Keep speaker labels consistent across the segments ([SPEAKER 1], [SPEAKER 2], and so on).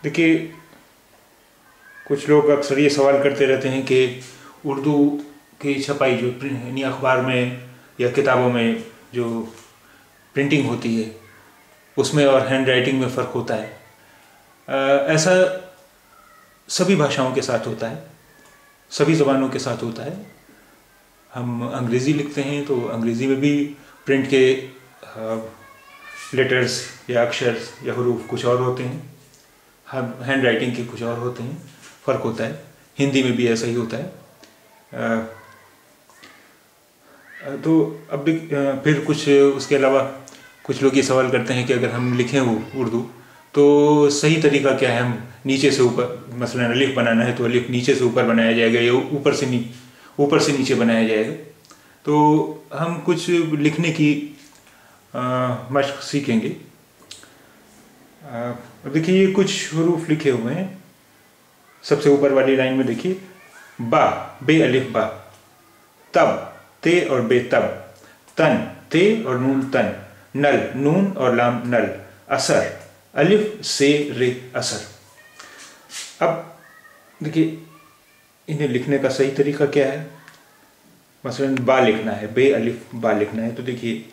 [SPEAKER 1] देखिए, कुछ लोग अक्सर ये सवाल करते रहते हैं कि उर्दू की छपाई जो यानी अखबार में या किताबों में जो प्रिंटिंग होती है उसमें और हैंड राइटिंग में फ़र्क होता है। ऐसा सभी भाषाओं के साथ होता है, सभी ज़बानों के साथ होता है। हम अंग्रेज़ी लिखते हैं तो अंग्रेज़ी में भी प्रिंट के लेटर्स या अक्षर या हरूफ कुछ और होते हैं, हम हैंड राइटिंग के कुछ और होते हैं, फ़र्क होता है। हिंदी में भी ऐसा ही होता है। तो अब फिर कुछ उसके अलावा कुछ लोग ये सवाल करते हैं कि अगर हम लिखें उर्दू तो सही तरीका क्या है। हम नीचे से ऊपर, मसलन अलिफ बनाना है तो अलिफ नीचे से ऊपर बनाया जाएगा या ऊपर से नीचे बनाया जाएगा। तो हम कुछ लिखने की मशक सीखेंगे। देखिए, ये कुछ हरूफ लिखे हुए हैं। सबसे ऊपर वाली लाइन में देखिए, बा, बे अलिफ बा, तब, ते और बे तब, तन, ते और नून तन, नल, नून और लाम नल, असर, अलिफ से रे असर। अब देखिए, इन्हें लिखने का सही तरीका क्या है। मसलन बा लिखना है, बे अलिफ बा लिखना है, तो देखिए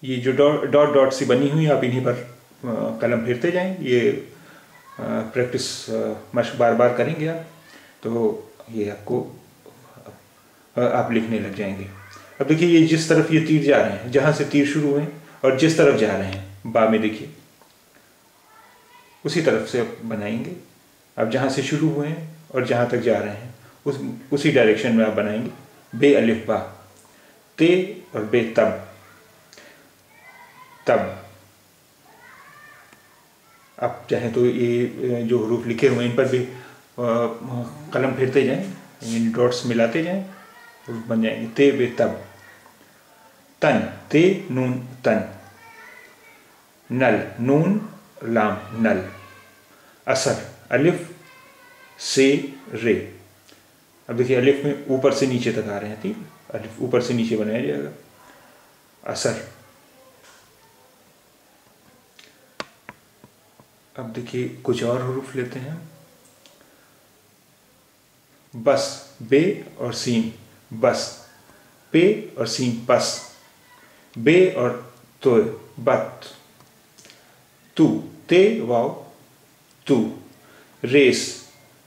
[SPEAKER 1] ये जो डॉट डॉट सी बनी हुई, आप इन्हीं पर कलम फेरते जाएं। ये प्रैक्टिस मशक बार बार करेंगे आप तो ये आपको आप लिखने लग जाएंगे। अब देखिए, ये जिस तरफ ये तीर जा रहे हैं, जहाँ से तीर शुरू हुए और जिस तरफ जा रहे हैं बा में, देखिए उसी तरफ से आप बनाएंगे। अब जहाँ से शुरू हुए हैं और जहाँ तक जा रहे हैं उसी डायरेक्शन में आप बनाएंगे। बे अलिफ बा, ते और बे तब, तब। आप चाहें तो ये जो हरूफ लिखे हुए हैं इन पर भी कलम फेरते जाएं, इन डॉट्स मिलाते जाएं, हरूफ बन जाएंगे। ते बे तब, तन, ते नून तन, नल, नून लाम नल, असर, अलिफ से रे। अब देखिए, अलिफ में ऊपर से नीचे तक आ रहे हैं तीर, अलिफ ऊपर से नीचे बनाया जाएगा, असर। अब देखिए, कुछ और हरूफ लेते हैं। बस, बे और सीन बस, पे और सीन बस, बे और तो बत, तू, ते वाव तू, रेस,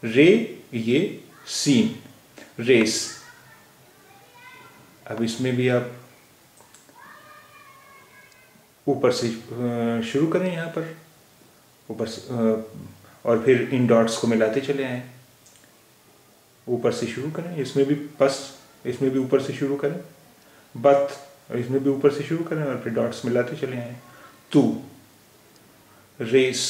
[SPEAKER 1] रे ये सीन, रेस। अब इसमें भी आप ऊपर से शुरू करें, यहाँ पर ऊपर से और फिर इन डॉट्स को मिलाते चले आएँ। ऊपर से शुरू करें, इसमें भी बस, इसमें भी ऊपर से शुरू करें, बत, और इसमें भी ऊपर से शुरू करें और फिर डॉट्स मिलाते चले आएँ। तू, रेस,